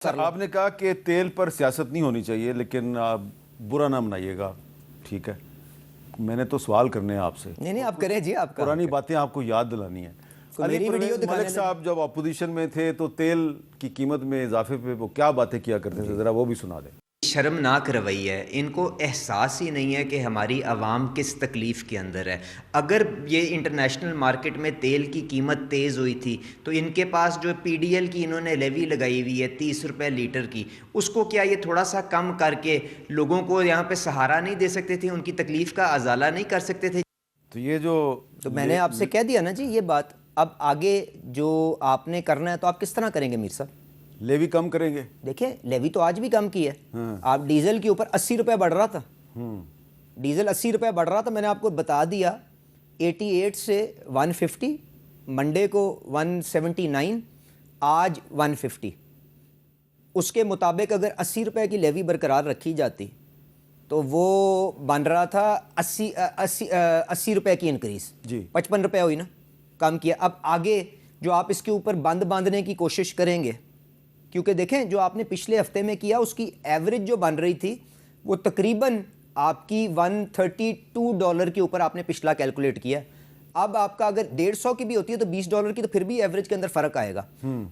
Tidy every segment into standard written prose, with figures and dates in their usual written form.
آپ نے کہا کہ تیل پر سیاست نہیں ہونی چاہیے، لیکن آپ برا نہ منائیے گا، ٹھیک ہے؟ میں نے تو سوال کرنے ہیں آپ سے. نہیں آپ کریں جی، آپ پرانی باتیں آپ کو یاد دلانی ہیں. علی پرویز ملک صاحب جب اپوزیشن میں تھے تو تیل کی قیمت میں اضافے پہ وہ کیا باتیں کیا کرتے تھے، ذرا وہ بھی سنا دیں. شرمناک رویہ ہے. ان کو احساس ہی نہیں ہے کہ ہماری عوام کس تکلیف کے اندر ہے. اگر یہ انٹرنیشنل مارکیٹ میں تیل کی قیمت تیز ہوئی تھی تو ان کے پاس جو پی ڈی ایل کی انہوں نے لیوی لگائی ہوئی ہے 30 روپے لیٹر کی، اس کو کیا یہ تھوڑا سا کم کر کے لوگوں کو یہاں پہ سہارا نہیں دے سکتے تھے، ان کی تکلیف کا ازالہ نہیں کر سکتے تھے؟ تو یہ تو میں نے آپ سے کہہ دیا نا جی یہ بات. اب آگے جو آپ نے کرنا ہے تو آپ کس طرح کریں گے میر صاحب؟ لیوی کم کریں گے. دیکھیں لیوی تو آج بھی کم کی ہے. آپ ڈیزل کے اوپر 80 روپے بڑھ رہا تھا، ڈیزل 80 روپے بڑھ رہا تھا، میں نے آپ کو بتا دیا 88 سے 150، منڈے کو 179، آج 150. اس کے مطابق اگر 80 روپے کی لیوی برقرار رکھی جاتی تو وہ بن رہا تھا 80 روپے کی انکریز. جی 55 روپے ہوئی نا، کم کیا. اب آگے جو آپ اس کے اوپر بند باندھنے کی کوشش کریں گے، کیونکہ دیکھیں جو آپ نے پچھلے ہفتے میں کیا اس کی ایوریج جو بن رہی تھی وہ تقریباً آپ کی $132 کے اوپر آپ نے پچھلا کیلکولیٹ کیا. اب آپ کا اگر 150 کی بھی ہوتی ہے تو $20 کی، تو پھر بھی ایوریج کے اندر فرق آئے گا.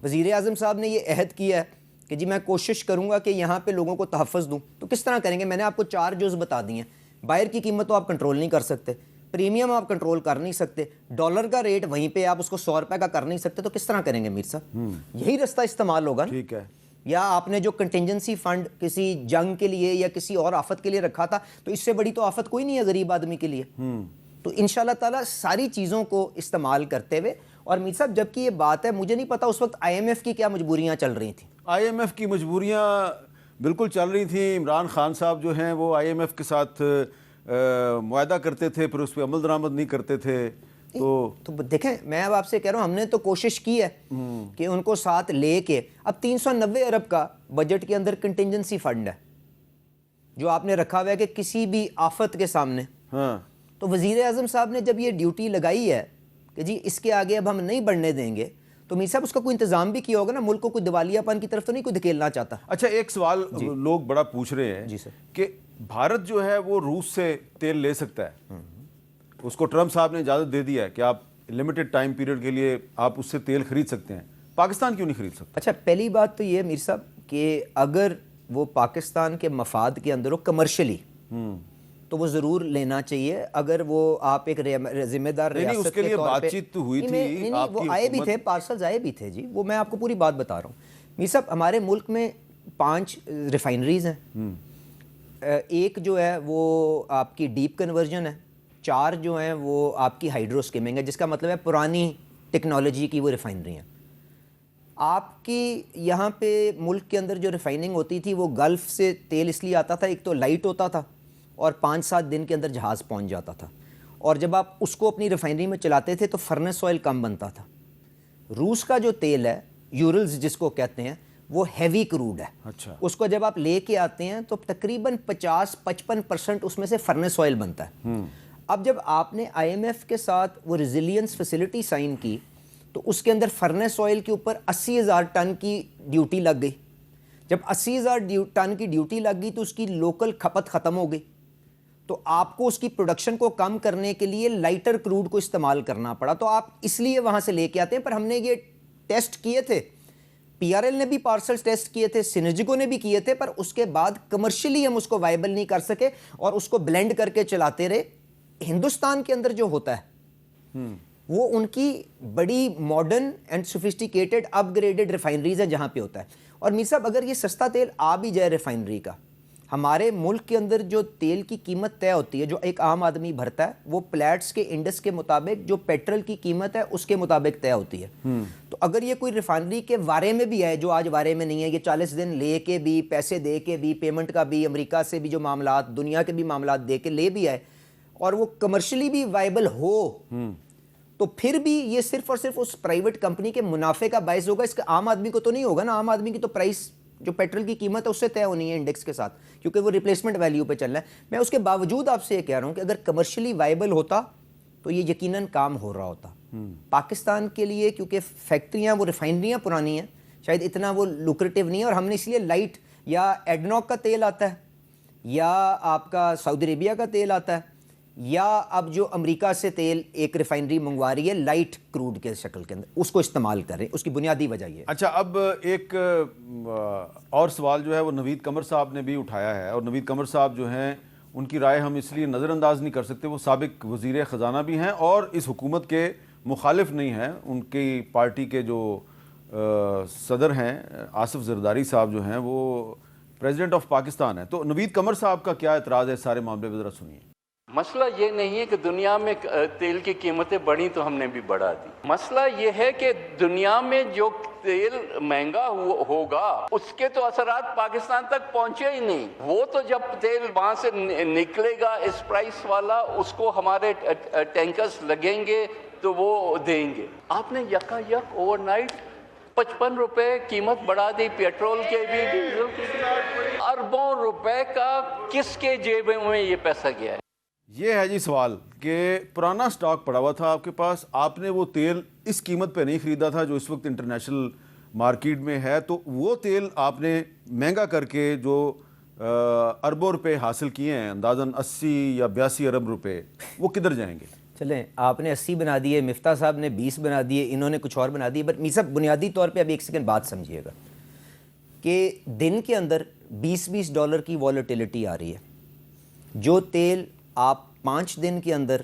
وزیر اعظم صاحب نے یہ عہد کیا ہے کہ جی میں کوشش کروں گا کہ یہاں پہ لوگوں کو تحفظ دوں. تو کس طرح کریں گے؟ میں نے آپ کو 4 جز بتا دی ہیں. بائر کی قیمت تو آپ کنٹرول نہیں کر سکتے، پریمیم آپ کنٹرول کر نہیں سکتے، ڈالر کا ریٹ وہیں پہ آپ اس کو 100 روپے کا کر نہیں سکتے. تو کس طرح کریں گے میر صاحب؟ یہی رستہ استعمال ہوگا نا. ٹھیک ہے. یا آپ نے جو کنٹینجنسی فنڈ کسی جنگ کے لیے یا کسی اور آفت کے لیے رکھا تھا، تو اس سے بڑی تو آفت کوئی نہیں ہے غریب آدمی کے لیے. تو انشاءاللہ تعالیٰ ساری چیزوں کو استعمال کرتے ہوئے. اور میر صاحب جب کہ یہ بات ہے، مجھے نہیں پتا اس وقت آئی ایم ایف کی کیا مجبوریاں چل رہی تھیں. آئی ایم ایف کی مجبوریاں بالکل چل رہی تھیں. عمران خان صاحب جو ہیں وہ آئی ایم ایف کے ساتھ معاہدہ کرتے تھے، پھر اس پہ عمل درآمد نہیں کرتے تھے. تو دیکھیں میں اب آپ سے کہہ رہا ہوں، ہم نے تو کوشش کی ہے کہ ان کو ساتھ لے کے. اب 390 ارب کا بجٹ کے اندر کنٹینجنسی فنڈ ہے جو آپ نے رکھا ہوا ہے کہ کسی بھی آفت کے سامنے. تو وزیر اعظم صاحب نے جب یہ ڈیوٹی لگائی ہے کہ جی اس کے آگے اب ہم نہیں بڑھنے دیں گے، تو میر صاحب اس کا کوئی انتظام بھی کیا ہوگا نا. ملک کو کوئی دیوالیہ پن کی طرف تو نہیں کوئی دھکیلنا چاہتا. اچھا ایک سوال لوگ بڑا پوچھ رہے ہیں جی سر، کہ بھارت جو ہے وہ روس سے تیل لے سکتا ہے. اس کو ٹرمپ صاحب نے اجازت دے دیا ہے کہ آپ لمیٹڈ ٹائم پیریڈ کے لیے آپ اس سے تیل خرید سکتے ہیں. پاکستان کیوں نہیں خرید سکتا؟ اچھا پہلی بات تو یہ میر صاحب کہ اگر وہ پاکستان کے مفاد کے اندر ہو کمرشلی تو وہ ضرور لینا چاہیے. اگر وہ آپ ایک ذمہ دار ریاست اس کے لیے بات چیت تو ہوئی تھی، وہ آئے بھی تھے، پارسلز آئے بھی تھے جی. وہ میں آپ کو پوری بات بتا رہا ہوں میر صاحب. ہمارے ملک میں 5 ریفائنریز ہیں. ایک جو ہے وہ آپ کی ڈیپ کنورژن ہے، 4 جو ہیں وہ آپ کی ہائیڈرو اسکیمنگ ہے، جس کا مطلب ہے پرانی ٹیکنالوجی کی وہ ریفائنری ہیں. آپ کی یہاں پہ ملک کے اندر جو ریفائننگ ہوتی تھی وہ گلف سے تیل اس لیے آتا تھا، ایک تو لائٹ ہوتا تھا اور 5-7 دن کے اندر جہاز پہنچ جاتا تھا. اور جب آپ اس کو اپنی ریفائنری میں چلاتے تھے تو فرنس آئل کم بنتا تھا. روس کا جو تیل ہے یورلز جس کو کہتے ہیں، وہ ہیوی کروڈ ہے. اچھا. اس کو جب آپ لے کے آتے ہیں تو تقریباً 50-55% اس میں سے فرنس آئل بنتا ہے. اب جب آپ نے آئی ایم ایف کے ساتھ وہ ریزیلینس فیسلٹی سائن کی تو اس کے اندر فرنس آئل کے اوپر 80,000 ٹن کی ڈیوٹی لگ گئی. جب 80,000 ٹن کی ڈیوٹی لگ گئی تو اس کی لوکل کھپت ختم ہو گئی. تو آپ کو اس کی پروڈکشن کو کم کرنے کے لیے لائٹر کروڈ کو استعمال کرنا پڑا. تو آپ اس لیے وہاں سے لے کے آتے ہیں. پر ہم نے یہ ٹیسٹ کیے تھے، پی آر ایل نے بھی پارسلز ٹیسٹ کیے تھے، سینرجیکو نے بھی کیے تھے، پر اس کے بعد کمرشلی ہم اس کو وائبل نہیں کر سکے اور اس کو بلینڈ کر کے چلاتے رہے. ہندوستان کے اندر جو ہوتا ہے وہ ان کی بڑی modern and sophisticated up graded refineries ہیں جہاں پہ ہوتا ہے. اور میر صاحب اگر یہ سستا تیل آ بھی جائے ریفائنری کا، ہمارے ملک کے اندر جو تیل کی قیمت طے ہوتی ہے جو ایک عام آدمی بھرتا ہے، وہ پلیٹس کے انڈس کے مطابق جو پیٹرول کی قیمت ہے اس کے مطابق طے ہوتی ہے. تو اگر یہ کوئی ریفائنری کے وارے میں بھی ہے جو آج وارے میں نہیں ہے، یہ 40 دن لے کے بھی، پیسے دے کے بھی، پیمنٹ کا بھی، امریکہ سے بھی جو معاملات، دنیا کے بھی معاملات دے کے لے بھی آئے اور وہ کمرشلی بھی وائبل ہو، تو پھر بھی یہ صرف اور صرف اس پرائیویٹ کمپنی کے منافع کا باعث ہوگا. اس کا عام آدمی کو تو نہیں ہوگا نا. عام آدمی کی تو پرائس جو پیٹرول کی قیمت ہے اس سے طے ہونی ہے انڈیکس کے ساتھ، کیونکہ وہ ریپلیسمنٹ ویلیو پہ چل رہا ہے. میں اس کے باوجود آپ سے یہ کہہ رہا ہوں کہ اگر کمرشلی وائبل ہوتا تو یہ یقیناً کام ہو رہا ہوتا. پاکستان کے لیے کیونکہ فیکٹریاں وہ ریفائنریاں پرانی ہیں، شاید اتنا وہ لوکریٹو نہیں ہے، اور ہم نے اس لیے لائٹ یا ایڈنوک کا تیل آتا ہے یا آپ کا سعودی عربیہ کا تیل آتا ہے یا اب جو امریکہ سے تیل ایک ریفائنری منگوا رہی ہے لائٹ کروڈ کے شکل کے اندر، اس کو استعمال کریں. اس کی بنیادی وجہ یہ ہے. اچھا، اب ایک اور سوال جو ہے وہ نوید قمر صاحب نے بھی اٹھایا ہے، اور نوید قمر صاحب جو ہیں ان کی رائے ہم اس لیے نظر انداز نہیں کر سکتے. وہ سابق وزیر خزانہ بھی ہیں اور اس حکومت کے مخالف نہیں ہیں. ان کی پارٹی کے جو صدر ہیں آصف زرداری صاحب جو ہیں وہ پریزیڈنٹ آف پاکستان ہیں. تو نوید قمر صاحب کا کیا اعتراض ہے سارے معاملے میں، ذرا سنیے. مسئلہ یہ نہیں ہے کہ دنیا میں تیل کی قیمتیں بڑھیں تو ہم نے بھی بڑھا دی. مسئلہ یہ ہے کہ دنیا میں جو تیل مہنگا ہوگا اس کے تو اثرات پاکستان تک پہنچے ہی نہیں. وہ تو جب تیل وہاں سے نکلے گا اس پرائس والا، اس کو ہمارے ٹینکرز لگیں گے تو وہ دیں گے. آپ نے یکا یک اوور نائٹ 55 روپے قیمت بڑھا دی پیٹرول کے بھی، ڈیزل کے بھی. اربوں روپے کا کس کے جیب میں یہ پیسہ گیا ہے؟ یہ ہے جی سوال کہ پرانا سٹاک پڑا ہوا تھا آپ کے پاس، آپ نے وہ تیل اس قیمت پہ نہیں خریدا تھا جو اس وقت انٹرنیشنل مارکیٹ میں ہے، تو وہ تیل آپ نے مہنگا کر کے جو اربوں روپے حاصل کیے ہیں، اندازاً 80 یا 82 ارب روپے، وہ کدھر جائیں گے؟ چلیں، آپ نے 80 بنا دیے، مفتاح صاحب نے 20 بنا دیے، انہوں نے کچھ اور بنا دیے. بٹ میسا بنیادی طور پہ اب ایک سیکنڈ بات سمجھیے گا کہ دن کے اندر $20 کی والیٹیلٹی آ رہی ہے. جو تیل آپ 5 دن کے اندر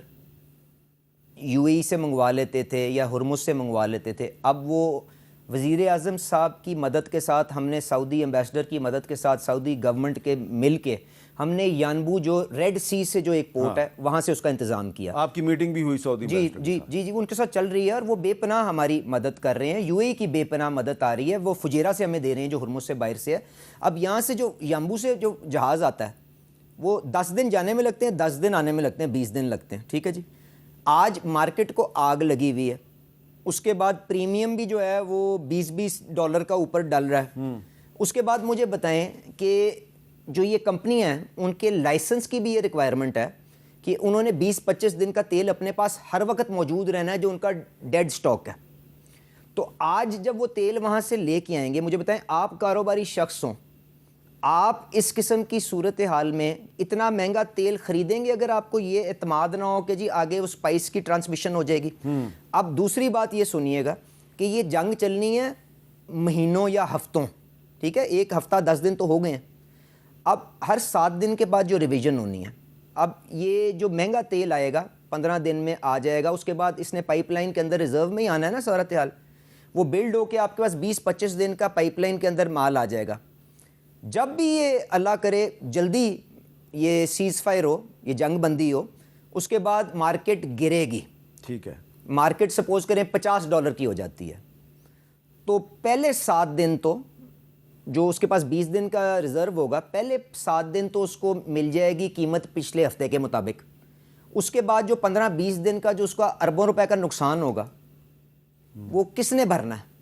یو اے ای سے منگوا لیتے تھے یا ہرمز سے منگوا لیتے تھے، اب وہ وزیر اعظم صاحب کی مدد کے ساتھ، ہم نے سعودی ایمبیسڈر کی مدد کے ساتھ، سعودی گورنمنٹ کے مل کے ہم نے یانبو جو ریڈ سی سے جو ایک پورٹ ہے وہاں سے اس کا انتظام کیا. آپ کی میٹنگ بھی ہوئی سعودی جی ان کے ساتھ چل رہی ہے اور وہ بے پناہ ہماری مدد کر رہے ہیں. یو اے ای کی بے پناہ مدد آ رہی ہے، وہ فجیرہ سے ہمیں دے رہے ہیں جو ہرمز سے باہر سے ہے. اب یہاں سے جو یانبو سے جو جہاز آتا ہے وہ 10 دن جانے میں لگتے ہیں، 10 دن آنے میں لگتے ہیں، 20 دن لگتے ہیں. ٹھیک ہے جی. آج مارکیٹ کو آگ لگی ہوئی ہے. اس کے بعد پریمیم بھی جو ہے وہ $20 کا اوپر ڈل رہا ہے. اس کے بعد مجھے بتائیں کہ جو یہ کمپنیاں ہیں ان کے لائسنس کی بھی یہ ریکوائرمنٹ ہے کہ انہوں نے 20-25 دن کا تیل اپنے پاس ہر وقت موجود رہنا ہے جو ان کا ڈیڈ سٹاک ہے. تو آج جب وہ تیل وہاں سے لے کے آئیں گے، مجھے بتائیں آپ کاروباری شخص ہوں، آپ اس قسم کی صورتحال میں اتنا مہنگا تیل خریدیں گے اگر آپ کو یہ اعتماد نہ ہو کہ جی آگے اس اسپائس کی ٹرانسمیشن ہو جائے گی. اب دوسری بات یہ سنیے گا کہ یہ جنگ چلنی ہے مہینوں یا ہفتوں. ٹھیک ہے، 1 ہفتہ 10 دن تو ہو گئے ہیں. اب ہر 7 دن کے بعد جو ریویژن ہونی ہے، اب یہ جو مہنگا تیل آئے گا 15 دن میں آ جائے گا. اس کے بعد اس نے پائپ لائن کے اندر ریزرو میں ہی آنا ہے نا صورتحال. وہ بلڈ ہو کے آپ کے پاس 20-25 دن کا پائپ لائن کے اندر مال آ جائے گا. جب بھی یہ اللہ کرے جلدی یہ سیز فائر ہو، یہ جنگ بندی ہو، اس کے بعد مارکیٹ گرے گی. ٹھیک ہے، مارکیٹ سپوز کریں $50 کی ہو جاتی ہے، تو پہلے 7 دن تو جو اس کے پاس 20 دن کا ریزرو ہوگا، پہلے 7 دن تو اس کو مل جائے گی قیمت پچھلے ہفتے کے مطابق. اس کے بعد جو 15-20 دن کا جو اس کا اربوں روپے کا نقصان ہوگا وہ کس نے بھرنا ہے؟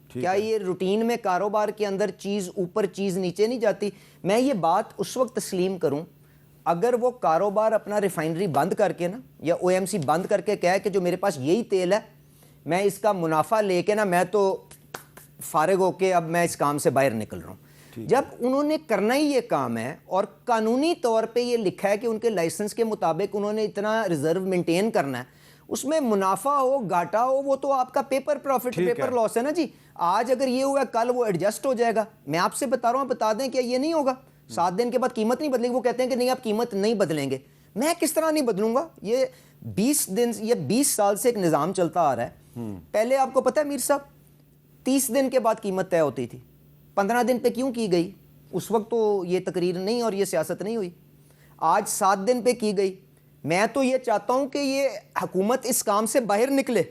کیا یہ روٹین میں کاروبار کے اندر چیز اوپر چیز نیچے نہیں جاتی؟ میں یہ بات اس وقت تسلیم کروں اگر وہ کاروبار اپنا ریفائنری بند کر کے نا یا او ایم سی بند کر کے کہے کہ جو میرے پاس یہی تیل ہے، میں اس کا منافع لے کے نا میں تو فارغ ہو کے اب میں اس کام سے باہر نکل رہا ہوں. جب انہوں نے کرنا ہی یہ کام ہے اور قانونی طور پہ یہ لکھا ہے کہ ان کے لائسنس کے مطابق انہوں نے اتنا ریزرو مینٹین کرنا ہے، اس میں منافع ہو گھاٹا ہو وہ تو آپ کا پیپر پروفٹ پیپر لاس ہے نا جی. آج اگر یہ ہوا کل وہ ایڈجسٹ ہو جائے گا. میں آپ سے بتا رہا ہوں، بتا دیں کہ یہ نہیں ہوگا. 7 دن کے بعد قیمت نہیں بدلے گی. وہ کہتے ہیں کہ نہیں آپ قیمت نہیں بدلیں گے. میں کس طرح نہیں بدلوں گا؟ یہ 20 دن یا 20 سال سے ایک نظام چلتا آ رہا ہے. پہلے آپ کو پتہ ہے میر صاحب 30 دن کے بعد قیمت طے ہوتی تھی. 15 دن پہ کیوں کی گئی؟ اس وقت تو یہ تقریر نہیں اور یہ سیاست نہیں ہوئی. آج 7 دن پہ کی گئی. میں تو یہ چاہتا ہوں کہ یہ حکومت اس کام سے باہر نکلے،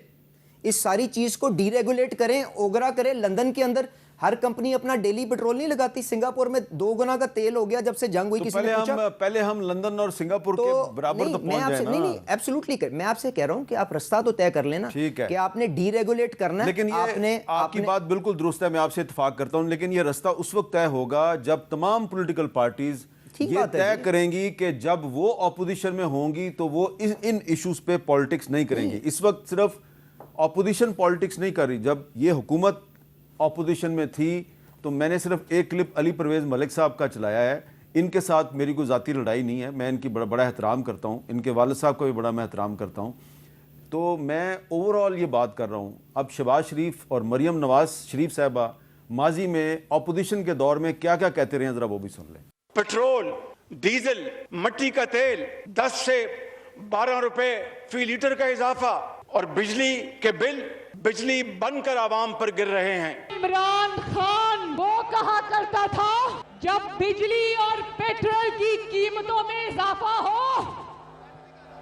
اس ساری چیز کو ڈی ریگولیٹ کریں، اوگرا کریں. لندن کے اندر ہر کمپنی اپنا ڈیلی پیٹرول نہیں لگاتی. سنگاپور میں 2 گنا کا تیل ہو گیا جب سے جنگ ہوئی. کسی نے پوچھا پہلے ہم لندن اور سنگاپور کے برابر تو پہنچ جائیں نا. نہیں ایبسولوٹلی، میں آپ سے کہہ رہا ہوں کہ آپ رستہ تو طے کر لینا کہ آپ نے ڈی ریگولیٹ کرنا ہے. لیکن آپ کی بات بالکل درست ہے، میں آپ سے اتفاق کرتا ہوں. لیکن یہ رستہ اس وقت طے ہوگا جب تمام پولیٹیکل پارٹیز یہ طے کریں گی کہ جب وہ اپوزیشن میں ہوں گی تو وہ ان ایشوز پہ پالیٹکس نہیں کریں گی. اس وقت صرف اپوزیشن پالیٹکس نہیں کر رہی. جب یہ حکومت اپوزیشن میں تھی تو میں نے صرف ایک کلپ علی پرویز ملک صاحب کا چلایا ہے. ان کے ساتھ میری کوئی ذاتی لڑائی نہیں ہے, میں ان کی بڑا احترام کرتا ہوں, ان کے والد صاحب کو بھی بڑا میں احترام کرتا ہوں. تو میں اوور آل یہ بات کر رہا ہوں. اب شہباز شریف اور مریم نواز شریف صاحبہ ماضی میں اپوزیشن کے دور میں کیا کیا کہتے رہے ہیں, ذرا وہ بھی سن لیں. پیٹرول, ڈیزل, مٹی کا تیل 10 سے 12 روپے فی لیٹر کا اضافہ, اور بجلی کے بل بجلی بن کر عوام پر گر رہے ہیں. عمران خان وہ کہا کرتا تھا جب بجلی اور پیٹرول کی قیمتوں میں اضافہ ہو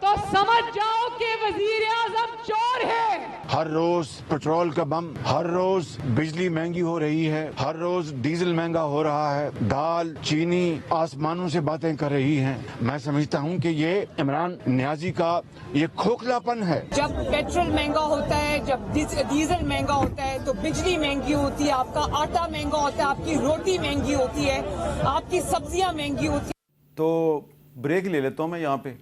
تو سمجھ جاؤ کہ وزیر اعظم چور ہے. ہر روز پیٹرول کا بم, ہر روز بجلی مہنگی ہو رہی ہے, ہر روز ڈیزل مہنگا ہو رہا ہے, دال چینی آسمانوں سے باتیں کر رہی ہیں. میں سمجھتا ہوں کہ یہ عمران نیازی کا یہ کھوکھلاپن ہے. جب پیٹرول مہنگا ہوتا ہے, جب ڈیزل مہنگا ہوتا ہے تو بجلی مہنگی ہوتی ہے, آپ کا آٹا مہنگا ہوتا ہے, آپ کی روٹی مہنگی ہوتی ہے, آپ کی سبزیاں مہنگی ہوتی ہیں. تو بریک لے لیتا ہوں میں یہاں پہ.